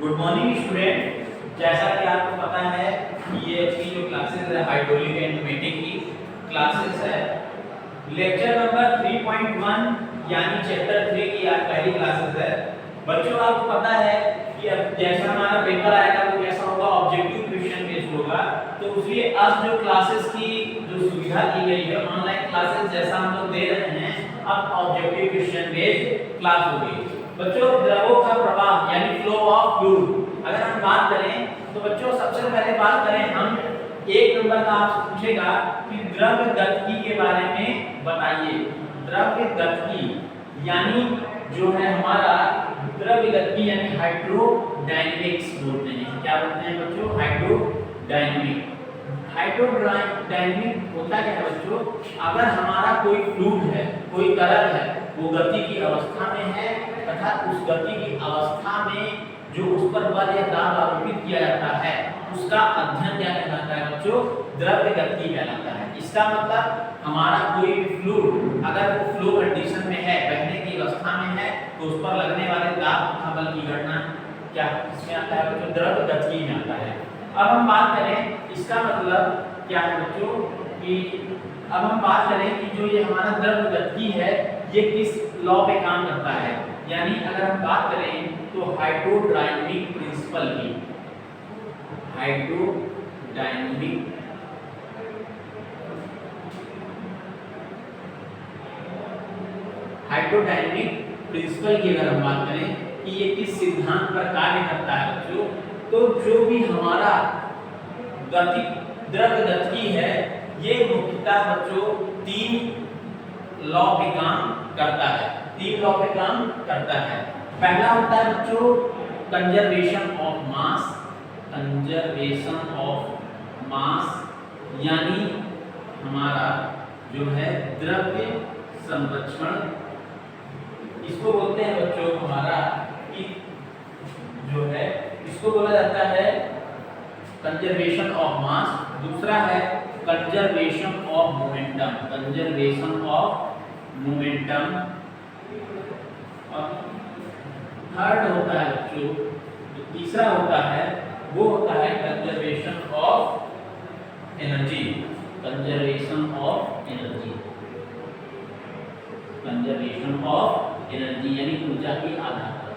Good morning student. जैसा कि आपको पता है कि ये अपनी जो क्लासेस है हाइड्रोलिक एंड न्यूमेटिक की क्लासेस है। लेक्चर नंबर 3.1 यानी चैप्टर 3 की आज पहली क्लासेस है। बच्चों आपको पता है कि अब जैसा हमारा पेपर आएगा वो कैसा होगा, ऑब्जेक्टिव क्वेश्चन बेस्ड होगा। तो इसलिए आज जो क्लासेस की जो सुविधा दी गई है ऑनलाइन क्लासेस जैसा हम लोग दे रहे हैं, अब ऑब्जेक्टिव क्वेश्चन बेस्ड क्लास होगी। बच्चों द्रवों का प्रवाह यानी फ्लो ऑफ फ्लूइड अगर हम बात करें तो बच्चों सबसे पहले बात करें हम एक नंबर का आपसे पूछेगा कि द्रव गतिकी के बारे में बताइए। द्रव गतिकी यानी जो है हमारा द्रव गतिकी यानी हाइड्रोडायनेमिक्स बोलते हैं। क्या बोलते हैं बच्चों? हाइड्रोडायनेमिक। हाइड्रोडायनेमिक होता क्या है बच्चों? अगर हमारा कोई फ्लूइड है, कोई तरल है, वो गति की अवस्था में है तथा उस गति की अवस्था में जो उस पर बल या दाब आरोपित किया जाता है उसका अध्ययन क्या कहलाता है बच्चों? द्रव गतिकी कहलाता है। इसका मतलब हमारा कोई फ्लूइड अगर वो फ्लो कंडीशन में है, बहने की अवस्था में है, तो उस पर लगने वाले दाब तथा बल की गणना क्या किसमें आता है बच्चों? द्रव गतिकी में आता है। अब हम बात करें इसका मतलब क्या है बच्चों कि अब हम बात करें कि जो ये हमारा द्रव गतिकी है ये किस लॉ पे काम करता है। यानी अगर हम बात करें तो हाइड्रोडायनेमिक प्रिंसिपल की, हाइड्रोडायनेमिक प्रिंसिपल की अगर हम बात करें कि ये किस सिद्धांत पर कार्य करता है बच्चों, तो जो भी हमारा द्रव गतिकी है ये मुख्यतः बच्चों तीन लॉ पे काम करता है। तीन लॉ पे काम करता है। पहला होता है बच्चों conservation of mass. Conservation of मास यानी हमारा जो है द्रव्य संरक्षण, इसको बोलते हैं बच्चों हमारा कि जो है इसको बोला जाता है कंजर्वेशन ऑफ मास। दूसरा है conservation of momentum, conservation of momentum. और थर्ड होता है बच्चों जो तीसरा होता है वो होता है conservation of energy, conservation of energy, conservation of energy यानी ऊर्जा के आधार पर।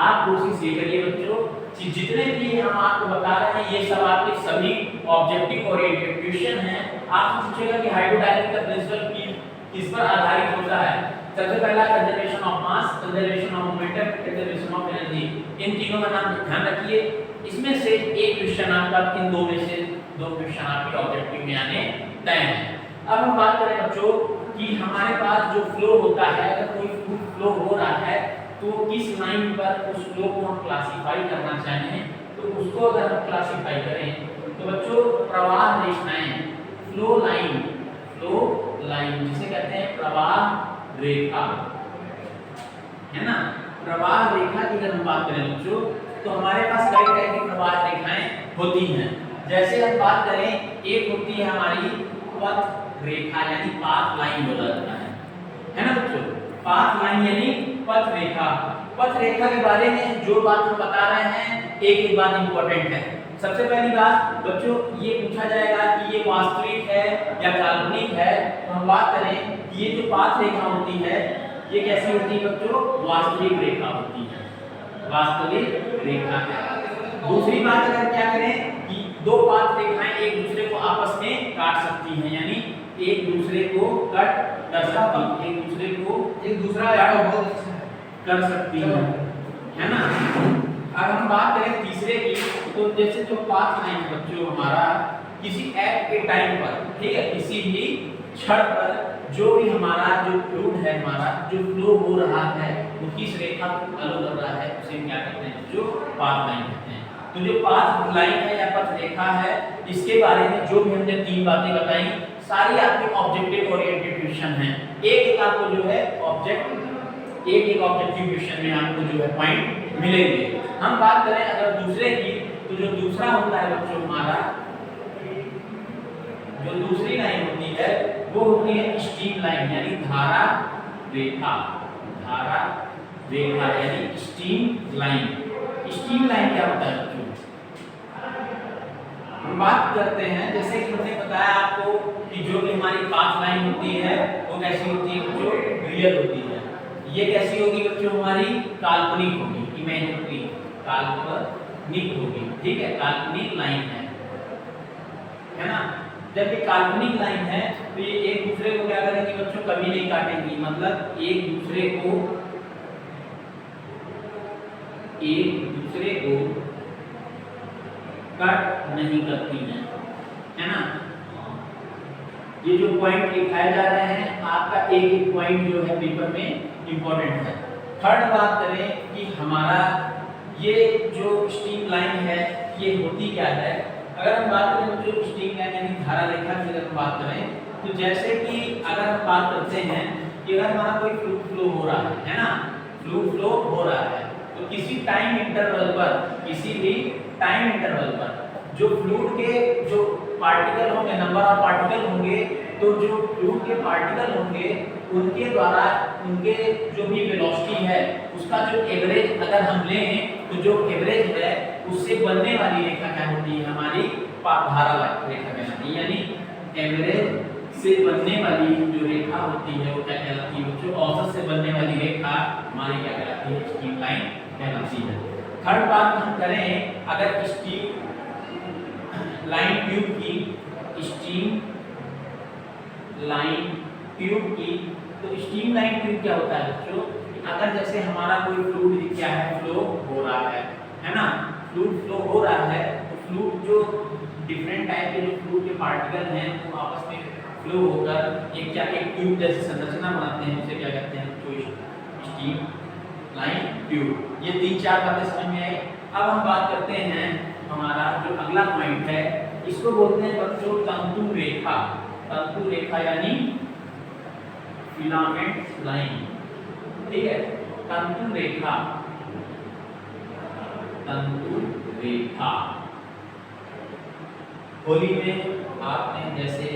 आप कोशिश ये करिए बच्चों कि जितने भी हम आपको बता रहे हैं ये सब आपके सभी ऑब्जेक्टिव ओरिएंटेड क्वेश्चन हैं। आपसे पूछेगा कि हाइड्रोडायनेमिक का प्रिंसिपल किस पर आधारित होता है। सबसे पहला conservation of mass, conservation of momentum, conservation of energy. इन तीनों का नाम ध्यान रखिए। इसमें से एक क्वेश्चन आपका इन दो में से दो क्वेश्चन आपके ऑब्जेक्टिव में आने तय हैं। अब हम बात करें बच्चों कि हमारे पास जो फ्लो होता है, अगर कोई फ्लो हो रहा है तो किस लाइन पर उस फ्लो को हम क्लासिफाई करना चाहें, तो उसको अगर हम क्लासिफाई करें तो बच्चों प्रवाह रेखाएं, फ्लो लाइन, फ्लो लाइन जिसे कहते हैं प्रवाह रेखा, है ना। प्रवाह रेखा की अगर हम बात करें बच्चों तो हमारे पास कई टाइप की प्रवाह रेखाएं होती हैं। जैसे हम बात करें एक होती है हमारी पथ रेखा यानी पाथ लाइन बोला जाता है ना बच्चों। पाथ लाइन यानी पथ रेखा। पथ रेखा के बारे में जो बात हम बता रहे हैं एक बात इंपॉर्टेंट है। सबसे पहली बात बच्चों ये पूछा जाएगा कि ये वास्तविक है या काल्पनिक है। तो हम बात करें कि ये जो पाथ रेखा होती है ये कैसी होती है बच्चों? वास्तविक रेखा होती है, वास्तविक रेखा है। दूसरी बात अगर क्या करें कि दो पाथ रेखाएं एक दूसरे को आपस में काट सकती हैं, यानी एक दूसरे को कट कर सकती है, एक दूसरे को एक दूसरा कर सकती है ना। अब हम बात करें तीसरे की, तो जैसे जो पाथ लाइन बच्चों हमारा किसी एक के टाइम पर, ठीक है, किसी भी क्षण पर जो भी हमारा जो फ्लूइड है, हमारा जो फ्लो हो रहा है वो किस रेखा को फॉलो कर रहा है उसे क्या कहते हैं? जो पाथ लाइन कहते हैं। तो जो पाथ लाइन है या पथ रेखा है इसके बारे में जो भी हमने तीन बातें बताई सारी आपके ऑब्जेक्टिव ओरिएंटेड क्वेश्चन हैं। एक आपको जो है एक ऑब्जेक्टिव क्वेश्चन में आपको जो है पॉइंट मिलेंगे। हम बात करें अगर दूसरे की, तो जो दूसरा होता है बच्चों हमारा जो दूसरी लाइन होती है वो होती है स्ट्रीम लाइन यानी धारा रेखा, धारा रेखा यानी स्ट्रीम लाइन। स्ट्रीम लाइन क्या होता है बच्चों? हम बात करते हैं जैसे कि हमने बताया आपको कि जो भी हमारी पाथ लाइन होती है वो कैसी होती है बच्चों? रियल होती है। ये कैसी होगी बच्चों? हमारी काल्पनिक होगी, इमेजिनरी, काल्पनिक होगी। ठीक है, काल्पनिक लाइन है ना। जब ये काल्पनिक लाइन है तो ये एक दूसरे को क्या करेंगी बच्चों? कभी नहीं काटेंगी, मतलब एक दूसरे को कट नहीं करती है ना। ये जो पॉइंट लिखाए जा रहे हैं आपका एक एक पॉइंट जो है पेपर में इंपॉर्टेंट है। थर्ड बात करें कि हमारा ये जो स्ट्रीम लाइन है ये होती क्या है? अगर हम बात करें जो स्ट्रीम लाइन यानी धारा रेखा की अगर हम बात करें तो जैसे कि अगर हम बात करते हैं कि अगर हमारा कोई फ्लूइड फ्लो हो रहा है ना, फ्लूइड फ्लो हो रहा है तो किसी टाइम इंटरवल पर, किसी भी टाइम इंटरवल पर जो फ्लूइड के जो पार्टिकल होंगे, नंबर ऑफ पार्टिकल होंगे, तो जो फ्लूइड के पार्टिकल होंगे उनके द्वारा उनके जो भी वेलोसिटी है उसका जो एवरेज अगर हम लें तो जो एवरेज है उससे बनने वाली रेखा क्या होती है? हमारी धारा रेखा कहलाती है। यानी एवरेज से बनने वाली जो रेखा होती है वो क्या कहलाती है? जो औसत से बनने वाली रेखा हमारी क्या कहलाती है? स्ट्रीम लाइन कहलाती है। थर्ड बात हम करें अगर स्ट्रीम लाइन ट्यूब की, स्ट्रीम लाइन ट्यूब की, तो स्ट्रीम लाइन ट्यूब क्या होता है बच्चों? अगर जैसे हमारा कोई फ्लूइड क्या है? फ्लो हो रहा है ना। फ्लूइड फ्लो हो रहा है तो फ्लूइड जो डिफरेंट टाइप के जो फ्लूइड के पार्टिकल हैं वो आपस में फ्लो होकर एक क्या एक ट्यूब जैसी संरचना बनाते हैं, उसे क्या कहते हैं? तो स्ट्रीम लाइन ट्यूब। ये तीन चार बातें समझ में आई। अब हम बात करते हैं हमारा जो अगला पॉइंट है, इसको बोलते हैं बच्चों तंतु रेखा। तंतु रेखा यानी फिलामेंट लाइन। ठीक है, तंतु रेखा, तंतु रेखा। होली में आपने जैसे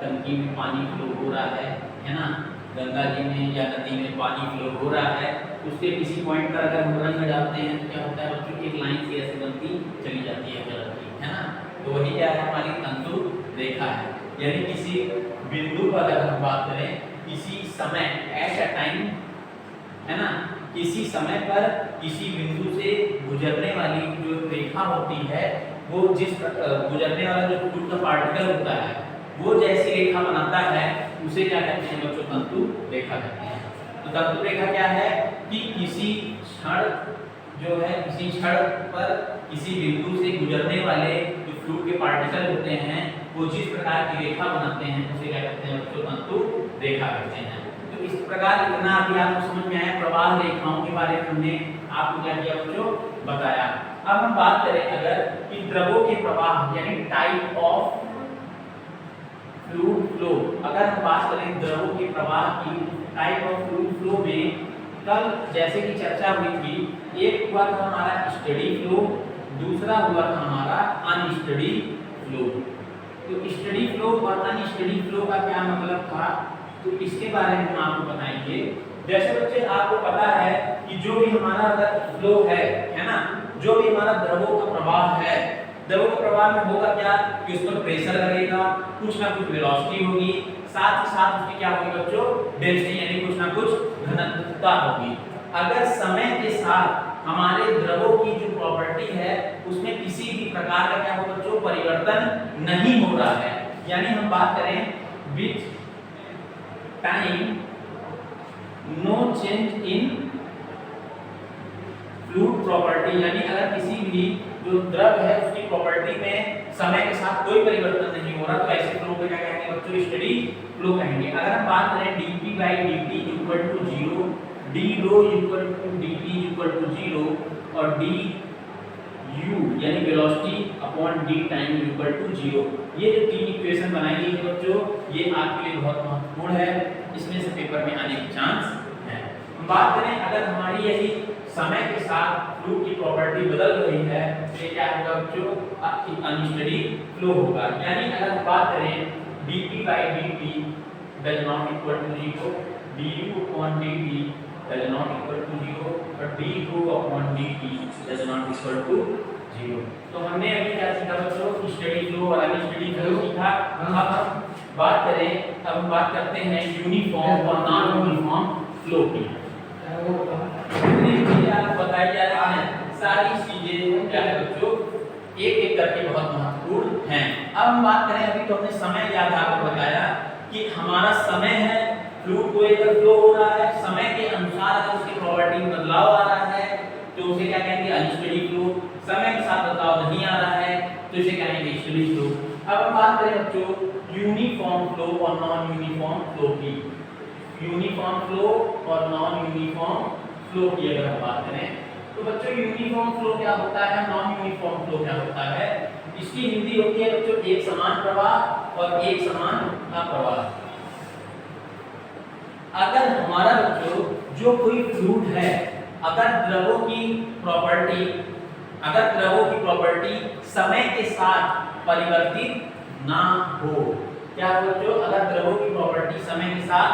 टंकी में पानी फ्लो हो रहा है ना, गंगा जी में या नदी में पानी फ्लो हो रहा है, उसके किसी पॉइंट पर अगर हम रंग डालते हैं तो क्या होता है बच्चों? एक लाइन से ऐसे बनती चली जाती है कलर की, है ना। तो वही क्या है? हमारी तंतु रेखा है। यानी किसी बिंदु पर अगर हम बात करें, किसी समय एट अ टाइम, है ना, किसी समय पर किसी बिंदु से गुजरने वाली जो रेखा होती है वो जिस गुजरने वाला जो फ्लूइड का पार्टिकल होता है वो जैसी रेखा बनाता है उसे क्या कहते हैं बच्चों? तंतु रेखा कहते हैं। तो तंतु रेखा क्या है कि किसी क्षण जो है, किसी क्षण पर किसी बिंदु से गुजरने वाले जो फ्लूइड के पार्टिकल होते हैं वो जिस प्रकार की रेखा बनाते हैं उसे क्या कहते हैं बच्चों? तंतु रेखा कहते हैं। तो इस प्रकार इतना अभी आपको समझ में आया प्रवाह रेखाओं के बारे में हमने आपको क्या किया बच्चों? बताया। अब हम बात करें अगर कि द्रवों के प्रवाह यानी टाइप ऑफ फ्लूइड फ्लो। अगर हम बात करें द्रवों के प्रवाह की, टाइप ऑफ फ्लूइड फ्लो में कल जैसे कि चर्चा हुई थी, एक हुआ था हमारा स्टडी फ्लो, दूसरा हुआ था हमारा अनस्टडी फ्लो। तो स्टडी फ्लो और अनस्टडी फ्लो का क्या मतलब था तो इसके बारे में हम आपको बताएंगे। जैसे बच्चे आपको पता है कि जो भी हमारा अगर फ्लो है ना, जो भी हमारा द्रवों का प्रवाह है, द्रवों के प्रवाह में होगा क्या कि उस पर प्रेशर लगेगा, कुछ ना कुछ वेलोसिटी होगी, साथ ही साथ उसकी क्या होगी बच्चों? डेंसिटी यानी कुछ ना कुछ घनत्वता होगी। अगर समय के साथ हमारे द्रवों की जो प्रॉपर्टी है उसमें किसी भी प्रकार का क्या हो बच्चों? परिवर्तन नहीं हो रहा है, यानी हम बात करें with time no change in fluid property, यानी अगर किसी भी जो द्रव है उसकी प्रॉपर्टी में समय के साथ कोई परिवर्तन नहीं हो रहा तो ऐसे फ्लो को क्या कहेंगे बच्चों? स्टडी फ्लो कहेंगे। अगर हम बात करें dp/dt equal to 0, d rho equal to dt equal to 0 और du यानी velocity upon d time equal to 0, ये जो तीन इक्वेशन बनाई गई है बच्चों ये आपके लिए बहुत महत्वपूर्ण है, इसमें से पेपर में आने के चांस है। हम बात करें अगर हमारी यही समय के साथ फ्लूइड की प्रॉपर्टी बदल रही है तो ये क्या होगा बच्चों? अनस्टडी फ्लो होगा। यानी अगर हम बात करें dp/dt does not equal to 0, du upon dt that is not equal to 0 और d2/dt that is not equal to 0। तो हमने अभी क्या सीखा बच्चों, स्टडी फ्लो और अनस्टडी फ्लो सीखा। अब हम बात करें, अब हम बात करते हैं यूनिफॉर्म और नॉन यूनिफॉर्म फ्लो की। जितनी चीजें आपको बताई जा रही हैं सारी चीजें क्या है बच्चों, एक एक करके बहुत महत्वपूर्ण हैं। अब हम बात करें, अभी तो हमने समय याद आपको बताया कि हमारा समय है, फ्लूइड को अगर फ्लो हो रहा है, समय के अनुसार अगर उसकी प्रॉपर्टी में बदलाव आ रहा है तो उसे क्या कहेंगे, अनस्टडी फ्लो। समय के साथ बदलाव नहीं आ रहा है तो इसे कहेंगे स्टडी फ्लो। अब हम बात करें बच्चों यूनिफॉर्म फ्लो और नॉन यूनिफॉर्म फ्लो की। यूनिफॉर्म फ्लो और नॉन यूनिफॉर्म फ्लो की अगर हम बात करें तो बच्चों यूनिफॉर्म फ्लो क्या होता है, नॉन यूनिफॉर्म फ्लो क्या होता है। इसकी हिंदी होती है बच्चों एक समान प्रवाह और एक समान अप्रवाह। अगर हमारा बच्चों जो कोई फ्लूइड है, अगर द्रवों की प्रॉपर्टी समय के साथ परिवर्तित ना हो, क्या बच्चों, अगर द्रवों की प्रॉपर्टी समय के साथ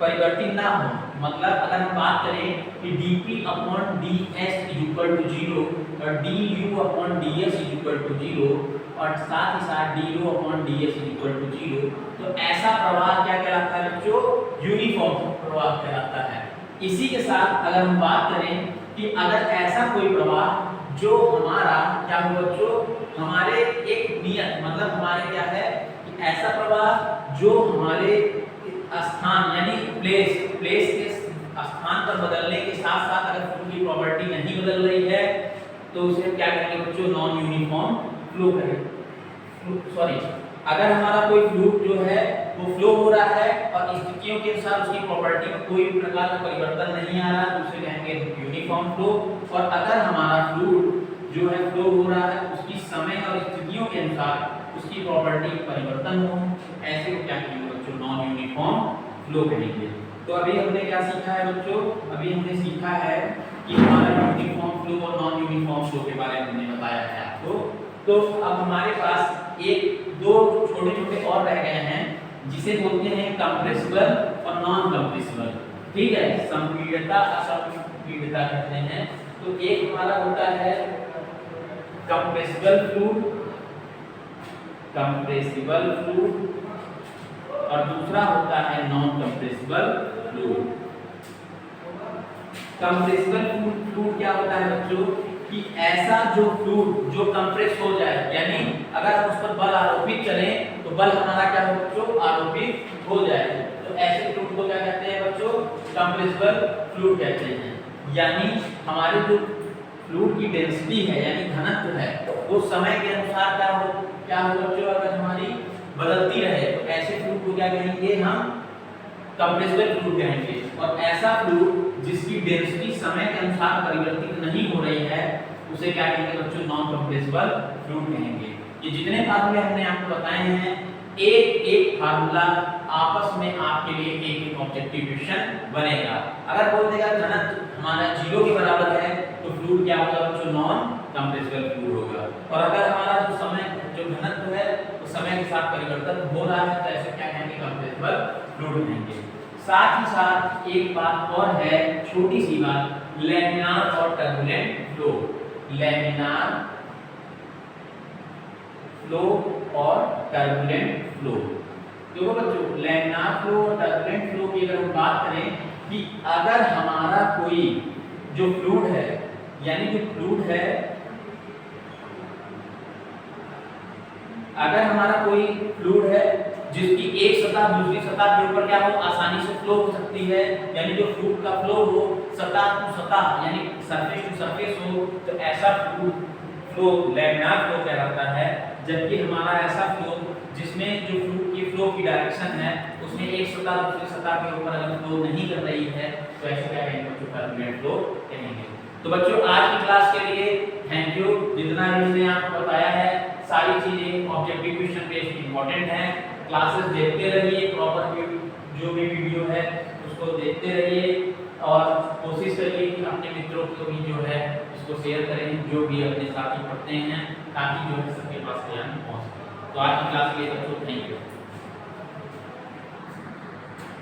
परिवर्तित ना हो, मतलब अगर हम बात करें कि dp/ds = 0 और du/ds = 0 और साथ ही साथ dρ/ds = 0, तो ऐसा प्रवाह क्या कहलाता है बच्चों, यूनिफॉर्म प्रवाह कहलाता है। इसी के साथ अगर हम बात करें कि अगर ऐसा कोई प्रवाह जो हमारा क्या हो बच्चों, हमारे एक नियत, मतलब हमारे क्या है कि ऐसा प्रवाह जो हमारे स्थान यानी प्लेस के स्थान पर बदलने के साथ साथ अगर फ्लूइड की प्रॉपर्टी नहीं बदल रही है तो उसे क्या कहेंगे बच्चों, नॉन यूनिफॉर्म फ्लो करेंगे। सॉरी, अगर हमारा कोई फ्लूइड जो है वो फ्लो हो रहा है और स्थितियों के अनुसार उसकी प्रॉपर्टी में कोई भी प्रकार का परिवर्तन नहीं आ रहा तो उसे कहेंगे यूनिफॉर्म फ्लो। और अगर हमारा फ्लूइड जो है फ्लो हो रहा है उसकी समय और स्थितियों के अनुसार उसकी प्रॉपर्टी में परिवर्तन हो, ऐसे को क्या कहेंगे बच्चों, नॉन यूनिफॉर्म फ्लो कहेंगे। तो अभी हमने क्या सीखा है बच्चों, अभी हमने सीखा है कि हमारा यूनिफॉर्म फ्लो और नॉन यूनिफॉर्म फ्लो के बारे में हमने बताया है आपको। तो अब हमारे पास एक दो छोटे छोटे और रह गए हैं जिसे बोलते हैं कंप्रेसिबल और नॉन कंप्रेसिबल। ठीक है, संपीड़ितता असंपीड़ितता कहते हैं। तो एक हमारा होता है कंप्रेसिबल फ्लूइड और दूसरा होता है non compressible fluid. Compressible fluid क्या होता है बच्चों कि ऐसा जो फ्लूइड जो कंप्रेस हो जाए, यानी अगर हम उस पर बल आरोपित करें तो बल हमारा क्या हो बच्चों, आरोपित हो जाए, तो ऐसे फ्लूइड को क्या कहते हैं बच्चों, कंप्रेसिबल फ्लूइड कहते हैं। यानी हमारे जो फ्लूइड की डेंसिटी है यानी घनत्व है वो समय के अनुसार क्या हो बच्चों, अगर हमारी बदलती रहे तो ऐसे फ्लूइड को क्या कहेंगे, हम कंप्रेसिबल फ्लूइड कहेंगे। और ऐसा फ्लूइड जिसकी डेंसिटी समय के अनुसार परिवर्तित नहीं हो रही है उसे क्या कहेंगे बच्चों, नॉन कंप्रेसिबल फ्लूइड कहेंगे। ये जितने फार्मूले हमने आपको बताए हैं, एक एक फार्मूला आपस में आपके लिए एक एक ऑब्जेक्टिव क्वेश्चन बनेगा। अगर बोल देगा घनत्व हमारा 0 के बराबर है तो फ्लूइड क्या होगा बच्चों, नॉन कंप्रेसिबल फ्लूइड होगा। और अगर हमारा जो समय जो घनत्व है वो समय के साथ परिवर्तन हो रहा है तो ऐसे क्या कहेंगे, कंप्रेसिबल फ्लूइड कहेंगे। साथ ही साथ एक बात और है, छोटी सी बात, लैमिनार और टर्बुलेंट फ्लो। लैमिनार फ्लो और टर्बुलेंट फ्लो। देखो बच्चों, लैमिनार फ्लो और टर्बुलेंट फ्लो की अगर हम बात करें कि अगर हमारा कोई जो फ्लूइड है, यानी जो फ्लूइड है, अगर हमारा कोई फ्लूइड है जिसकी एक सतह दूसरी सतह के ऊपर क्या हो, आसानी से फ्लो हो सकती है, यानी जो फ्लूइड का फ्लो हो सतह टू सतह यानी सरफेस टू सरफेस हो, तो ऐसा फ्लो लैमिनार फ्लो कहलाता है। जबकि हमारा ऐसा फ्लो जिसमें जो फ्लूइड की फ्लो की डायरेक्शन है उसमें एक सतह दूसरी सतह के ऊपर अगर फ्लो नहीं कर रही है तो ऐसे क्या कहेंगे बच्चों, टर्बुलेंट फ्लो कहेंगे। तो बच्चों आज की क्लास के लिए थैंक यू। जितना भी हमने आपको बताया है सारी चीजें ऑब्जेक्टिव क्वेश्चन बेस्ड इंपॉर्टेंट हैं। क्लासेस देखते रहिए, प्रॉपर जो भी वीडियो है उसको देखते रहिए और कोशिश करिए कि अपने मित्रों को भी जो है इसको शेयर करें जो भी अपने साथी पढ़ते हैं, ताकि जो है सबके पास ज्ञान पहुंच सके। तो आज की क्लास के लिए बच्चों थैंक यू।